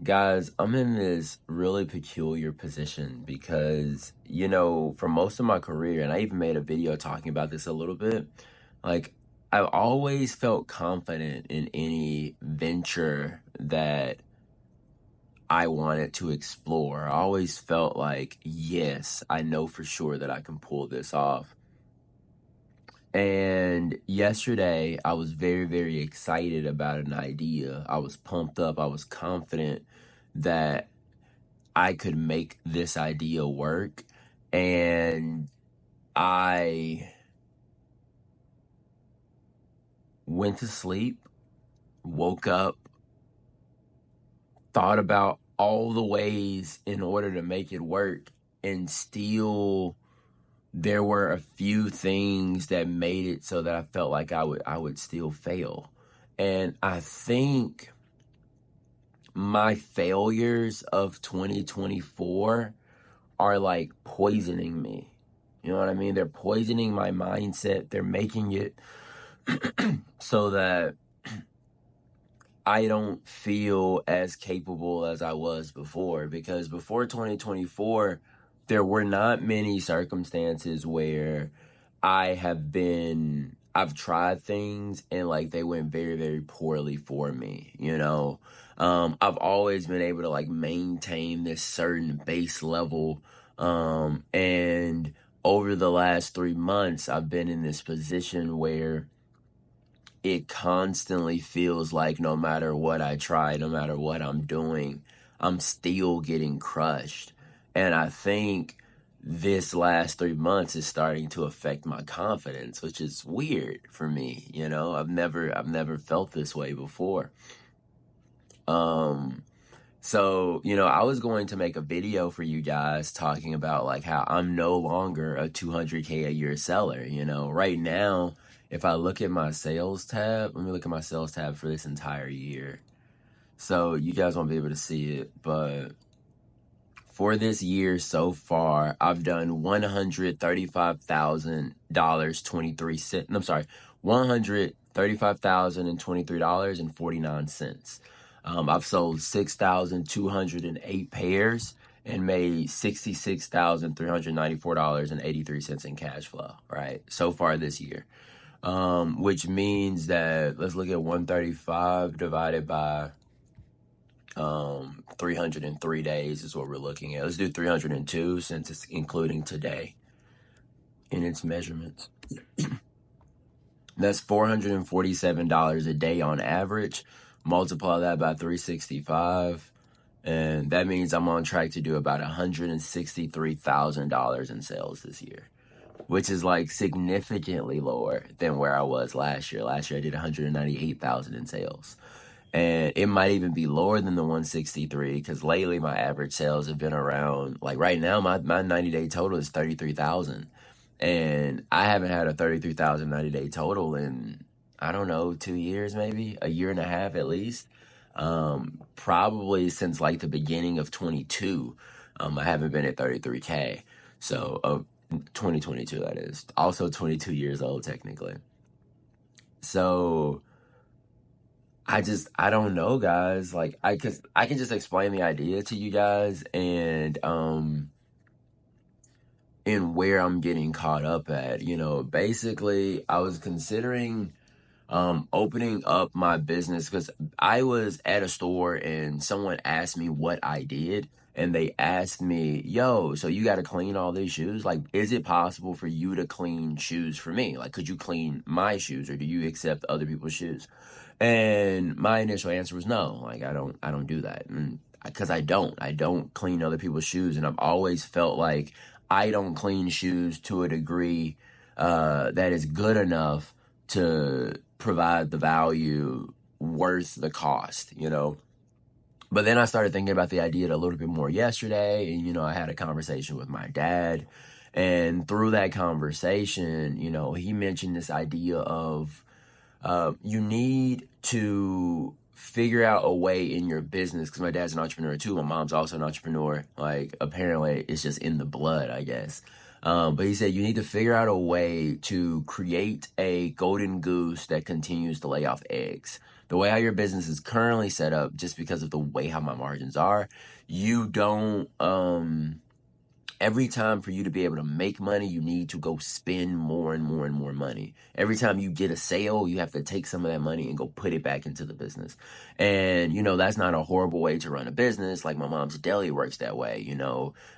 Guys, I'm in this really peculiar position because, for most of my career, and I even made a video talking about this a little bit, like, I've always felt confident in any venture that I wanted to explore. I always felt like, yes, I know for sure that I can pull this off. And yesterday, I was very, very excited about an idea. I was pumped up. I was confident that I could make this idea work. And I went to sleep, woke up, thought about all the ways in order to make it work, and still there were a few things that made it so that I felt like I would still fail. And I think my failures of 2024 are like poisoning me. You know what I mean? They're poisoning my mindset. They're making it so that I don't feel as capable as I was before. Because before 2024, there were not many circumstances where I've tried things and like they went very, very poorly for me, you know? I've always been able to like maintain this certain base level. And over the last 3 months, I've been in this position where it constantly feels like no matter what I try, no matter what I'm doing, I'm still getting crushed. And I think this last 3 months is starting to affect my confidence, which is weird for me. I've never felt this way before. Um, so, I was going to make a video for you guys talking about like how I'm no longer a 200K a year seller. Right now, if I look at my sales tab, let me look at my sales tab for this entire year. So you guys won't be able to see it, but for this year so far, I've done $135,000.23. I'm sorry, $135,023.49. I've sold 6,208 pairs and made $66,394.83 in cash flow, right? So far this year. Which means that, let's look at 135 divided by 303 days is what we're looking at. Let's do 302 since it's including today in its measurements. That's $447 a day on average. Multiply that by 365, and that means I'm on track to do about $163,000 in sales this year, which is like significantly lower than where I was last year. Last year I did 198,000 in sales. And it might even be lower than the 163 because lately my average sales have been around, like right now, my 90-day total is 33,000. And I haven't had a 33,000 90-day total in, I don't know, 2 years, maybe a year and a half at least. Probably since like the beginning of 22, I haven't been at 33K. So, of 2022, that is. Also 22 years old, technically. So, I don't know, guys. Like, cause I can just explain the idea to you guys and where I'm getting caught up at. Basically, I was considering opening up my business because I was at a store and someone asked me what I did. And they asked me, yo, so you got to clean all these shoes? Like, is it possible for you to clean shoes for me? Like, could you clean my shoes or do you accept other people's shoes? And my initial answer was no. Like, I don't do that. And because I don't clean other people's shoes. And I've always felt like I don't clean shoes to a degree that is good enough to provide the value worth the cost, But then I started thinking about the idea a little bit more yesterday, and I had a conversation with my dad, and through that conversation, he mentioned this idea of you need to figure out a way in your business, because my dad's an entrepreneur too. My mom's also an entrepreneur. Like, apparently it's just in the blood, I guess. But he said you need to figure out a way to create a golden goose that continues to lay off eggs. the way how your business is currently set up, just because of the way how my margins are, you don't, every time for you to be able to make money, you need to go spend more and more and more money. Every time you get a sale, you have to take some of that money and go put it back into the business. And, that's not a horrible way to run a business. Like my mom's deli works that way.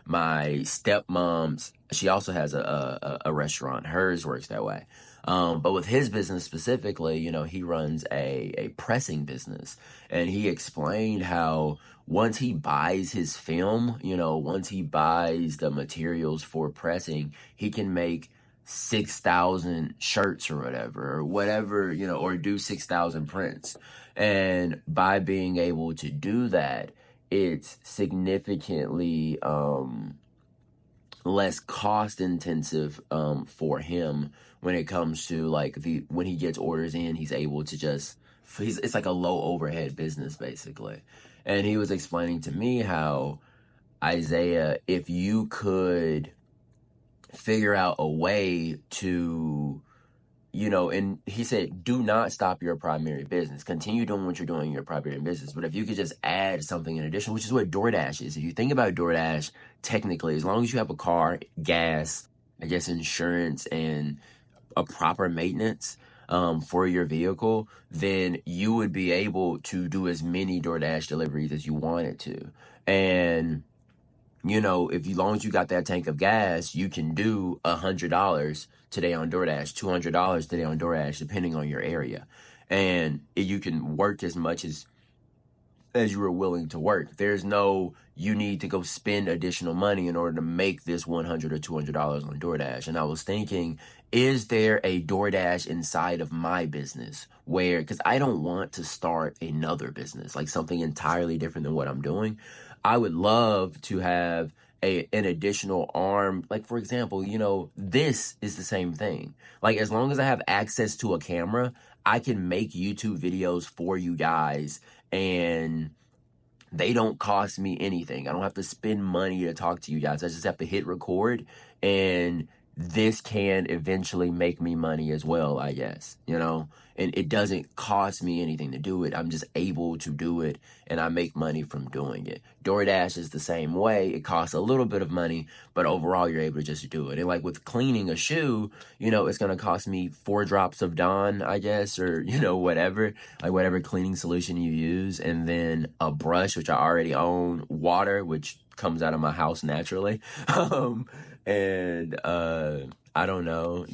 My stepmom's, she also has a restaurant. Hers works that way. But with his business specifically, he runs a pressing business. And he explained how once he buys his film, once he buys the materials for pressing, he can make 6,000 shirts or whatever, or do 6,000 prints. And by being able to do that, it's significantly less cost intensive for him when it comes to like when he gets orders in, he's able to it's like a low overhead business basically. And he was explaining to me how, Isaiah, if you could figure out a way to, and he said, do not stop your primary business. Continue doing what you're doing in your primary business. But if you could just add something in addition, which is what DoorDash is. If you think about DoorDash, technically, as long as you have a car, gas, I guess insurance, and a proper maintenance for your vehicle, then you would be able to do as many DoorDash deliveries as you wanted to. And if long as you got that tank of gas, you can do $100 today on DoorDash, $200 today on DoorDash, depending on your area. And you can work as much as you were willing to work. There's no, you need to go spend additional money in order to make this $100 or $200 on DoorDash. And I was thinking, is there a DoorDash inside of my business where, because I don't want to start another business, like something entirely different than what I'm doing. I would love to have an additional arm. Like, for example, this is the same thing. Like, as long as I have access to a camera, I can make YouTube videos for you guys, and they don't cost me anything. I don't have to spend money to talk to you guys. I just have to hit record, and this can eventually make me money as well, I guess, and it doesn't cost me anything to do it. I'm just able to do it, and I make money from doing it. DoorDash is the same way. It costs a little bit of money, but overall you're able to just do it. And like with cleaning a shoe, it's going to cost me 4 drops of Dawn, I guess, or, whatever cleaning solution you use, and then a brush, which I already own, water, which comes out of my house naturally, and I don't know,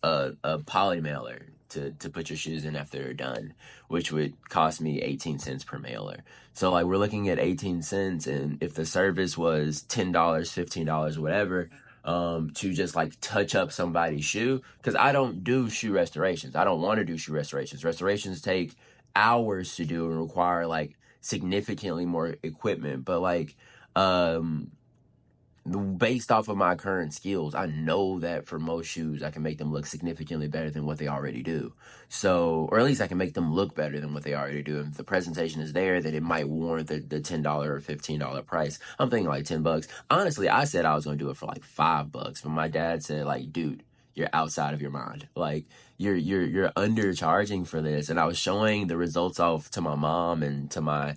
a poly mailer to put your shoes in after they're done, which would cost me 18 cents per mailer. So like we're looking at 18 cents, and if the service was $10, $15, whatever, to just like touch up somebody's shoe, because I don't do shoe restorations. I don't want to do shoe restorations. Restorations take hours to do and require like significantly more equipment. But like based off of my current skills, I know that for most shoes, I can make them look significantly better than what they already do. So, or at least I can make them look better than what they already do. If the presentation is there, then it might warrant the $10 or $15 price. I'm thinking like $10. Honestly, I said I was going to do it for like $5, but my dad said like, dude, you're outside of your mind. Like you're undercharging for this. And I was showing the results off to my mom and to my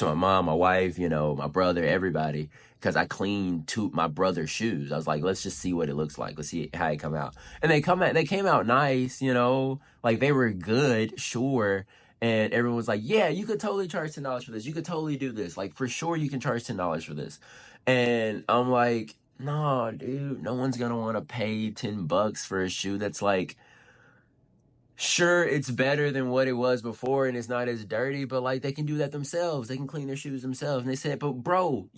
mom, my wife, my brother, everybody, because I cleaned my brother's shoes. I was like, let's just see what it looks like. Let's see how it come out. And they came out nice, like they were good, sure. And everyone was like, yeah, you could totally charge $10 for this. You could totally do this. Like for sure you can charge $10 for this. And I'm like, no, dude, no one's gonna want to pay $10 for a shoe that's like, sure, it's better than what it was before and it's not as dirty, but like they can do that themselves. They can clean their shoes themselves. And they said, but bro,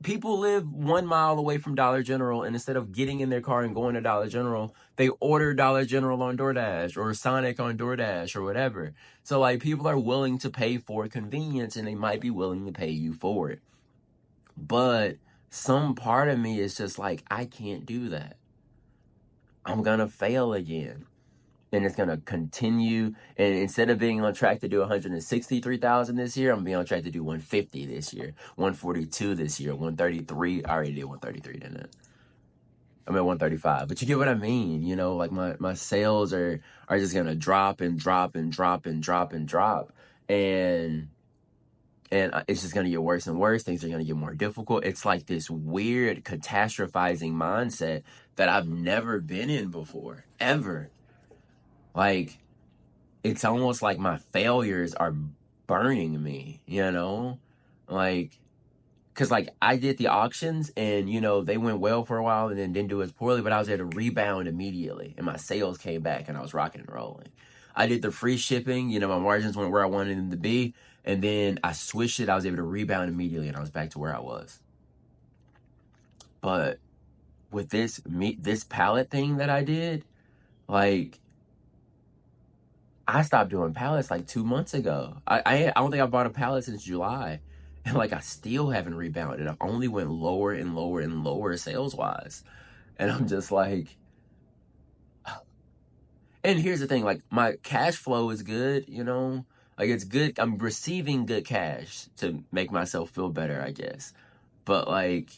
people live 1 mile away from Dollar General, and instead of getting in their car and going to Dollar General, they order Dollar General on DoorDash or Sonic on DoorDash or whatever. So like people are willing to pay for convenience, and they might be willing to pay you for it. But some part of me is just like, I can't do that. I'm going to fail again. And it's going to continue. And instead of being on track to do 163,000 this year, I'm going to be on track to do 150 this year, 142 this year, 133. I already did 133, didn't it? I'm at 135, but you get what I mean. You know, like my sales are just gonna drop and drop and drop and drop and drop, and it's just gonna get worse and worse. Things are gonna get more difficult. It's like this weird catastrophizing mindset that I've never been in before, ever. Like, it's almost like my failures are burning me, you know? Like, because like I did the auctions and they went well for a while and then didn't do as poorly, but I was able to rebound immediately and my sales came back and I was rocking and rolling. I did the free shipping, my margins went where I wanted them to be, and then I switched it. I was able to rebound immediately and I was back to where I was. But with this pallet thing that I did, like, I stopped doing pallets like 2 months ago. I don't think I bought a pallet since July. And like I still haven't rebounded. I only went lower and lower and lower sales wise. And I'm just like, and here's the thing, like my cash flow is good, like it's good. I'm receiving good cash to make myself feel better, I guess. But like,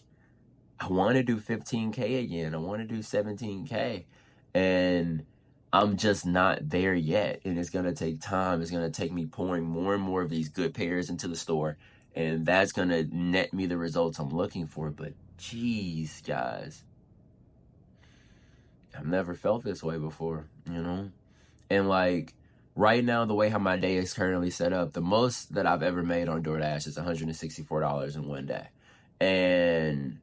I want to do 15K again. I want to do 17K. And I'm just not there yet. And it's going to take time. It's going to take me pouring more and more of these good pairs into the store. And that's going to net me the results I'm looking for. But geez, guys, I've never felt this way before, And like right now, the way how my day is currently set up, the most that I've ever made on DoorDash is $164 in one day. And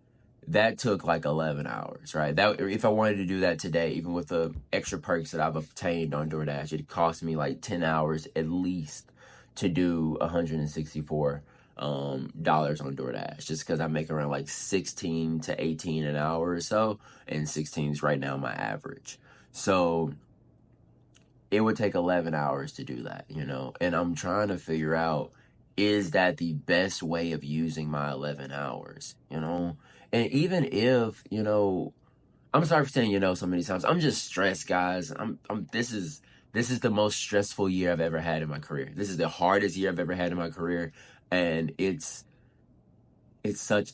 that took like 11 hours, right? That if I wanted to do that today, even with the extra perks that I've obtained on DoorDash, it cost me like 10 hours at least to do $164 dollars on DoorDash, just because I make around like 16 to 18 an hour or so, and 16 is right now my average. So it would take 11 hours to do that, and I'm trying to figure out, is that the best way of using my 11 hours, And even if, I'm sorry for saying, so many times, I'm just stressed, guys. This is the most stressful year I've ever had in my career. This is the hardest year I've ever had in my career. And it's such,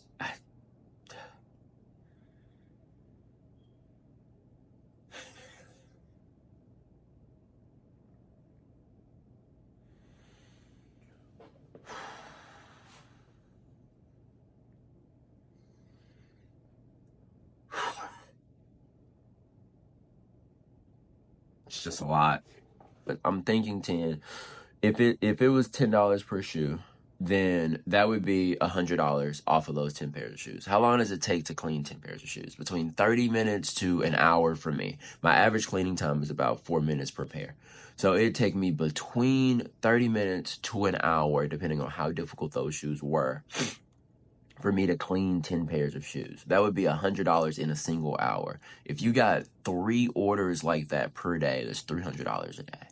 it's just a lot. But I'm thinking 10. If it was $10 per shoe, then that would be $100 off of those 10 pairs of shoes. How long does it take to clean 10 pairs of shoes? Between 30 minutes to an hour for me. My average cleaning time is about 4 minutes per pair. So it'd take me between 30 minutes to an hour, depending on how difficult those shoes were, for me to clean 10 pairs of shoes. That would be $100 in a single hour. If you got 3 orders like that per day, that's $300 a day.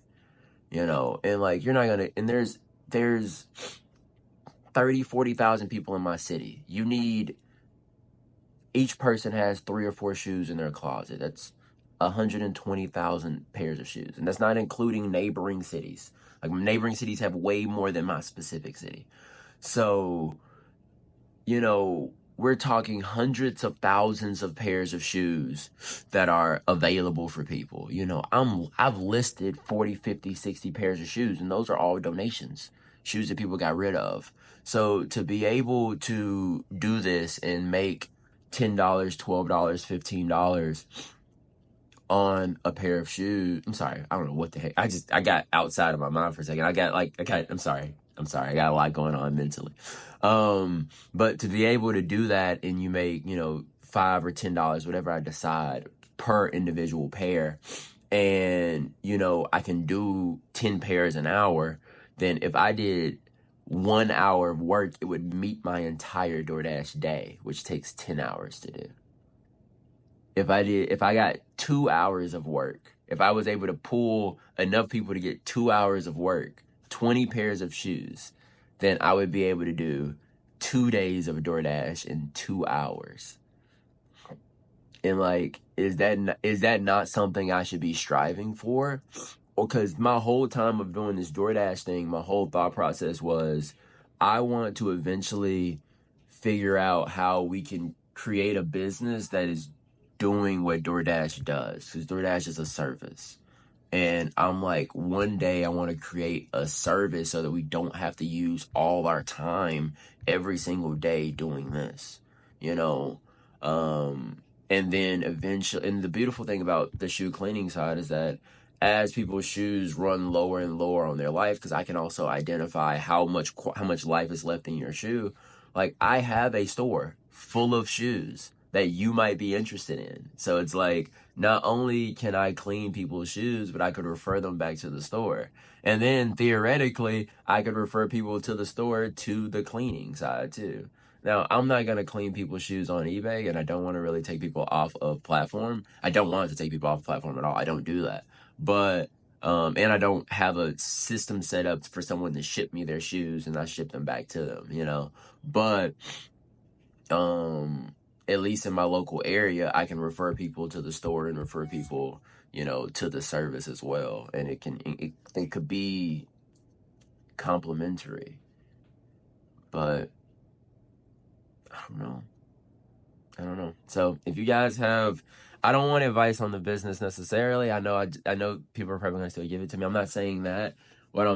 And like, you're not gonna, and there's 30,000-40,000 people in my city. Each person has 3 or 4 shoes in their closet. That's 120,000 pairs of shoes. And that's not including neighboring cities. Like, neighboring cities have way more than my specific city. So, we're talking hundreds of thousands of pairs of shoes that are available for people. I've listed 40, 50, 60 pairs of shoes, and those are all donations, shoes that people got rid of. So to be able to do this and make $10, $12, $15 on a pair of shoes, I'm sorry, I don't know what the heck. I got outside of my mind for a second. I'm sorry, I got a lot going on mentally. But to be able to do that and you make, $5 or $10, whatever I decide, per individual pair, and, I can do 10 pairs an hour, then if I did 1 hour of work, it would meet my entire DoorDash day, which takes 10 hours to do. If I got 2 hours of work, if I was able to pull enough people to get 2 hours of work, 20 pairs of shoes, then I would be able to do 2 days of DoorDash in 2 hours. And like, is that not something I should be striving for? Or because my whole time of doing this DoorDash thing, my whole thought process was, I want to eventually figure out how we can create a business that is doing what DoorDash does, because DoorDash is a service. And I'm like, one day I want to create a service so that we don't have to use all our time every single day doing this, you know? And then eventually, and the beautiful thing about the shoe cleaning side is that as people's shoes run lower and lower on their life, because I can also identify how much life is left in your shoe. Like, I have a store full of shoes that you might be interested in. So it's like, not only can I clean people's shoes, but I could refer them back to the store. And then theoretically, I could refer people to the store to the cleaning side too. Now, I'm not going to clean people's shoes on eBay, and I don't want to really take people off of platform. I don't want to take people off platform at all. I don't do that. But, and I don't have a system set up for someone to ship me their shoes and I ship them back to them, you know? But, at least in my local area, I can refer people to the store and refer people, you know, to the service as well. And it could be complimentary, but I don't know. I don't know. So if you guys have, I don't want advice on the business necessarily. I know people are probably going to still give it to me. I'm not saying that. What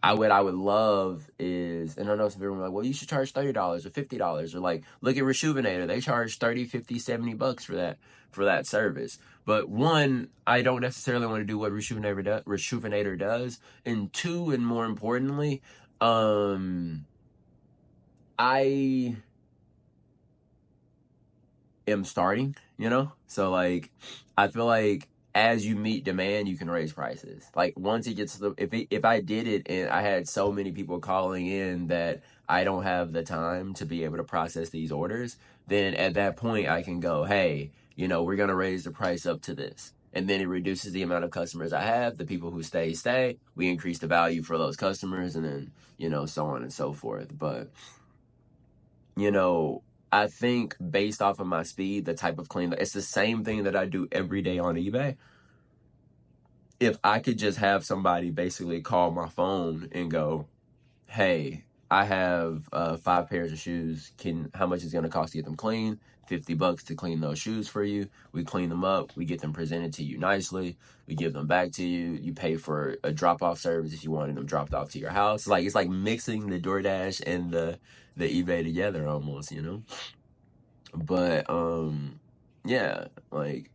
I would love is, and I know some people are like, well, you should charge $30 or $50, or like, look at Reshoevnator. They charge 30, 50, $70 for that service. But one, I don't necessarily want to do what Reshoevnator does. And two, and more importantly, I am starting, you know? So like, I feel like as you meet demand, you can raise prices. Like, once it gets to if I did it and I had so many people calling in that I don't have the time to be able to process these orders, then at that point I can go, hey, you know, we're going to raise the price up to this. And then it reduces the amount of customers I have. The people who stay. We increase the value for those customers, and then, you know, so on and so forth. But, you know, I think based off of my speed, the type of clean, it's the same thing that I do every day on eBay. If I could just have somebody basically call my phone and go, hey, I have 5 pairs of shoes. How much is it going to cost to get them clean? $50 to clean those shoes for you. We clean them up. We get them presented to you nicely. We give them back to you. You pay for a drop-off service if you wanted them dropped off to your house. Like, it's like mixing the DoorDash and the eBay together almost, you know? But, yeah, like,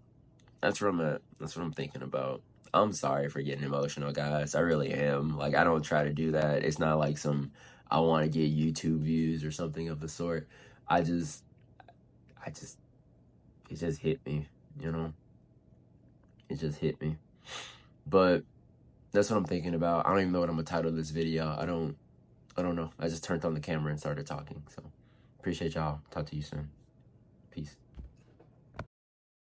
that's where I'm at. That's what I'm thinking about. I'm sorry for getting emotional, guys. I really am. Like, I don't try to do that. It's not like I want to get YouTube views or something of the sort. I just, it just hit me, you know? It just hit me. But that's what I'm thinking about. I don't even know what I'm gonna title this video. I don't know. I just turned on the camera and started talking. So, appreciate y'all. Talk to you soon. Peace.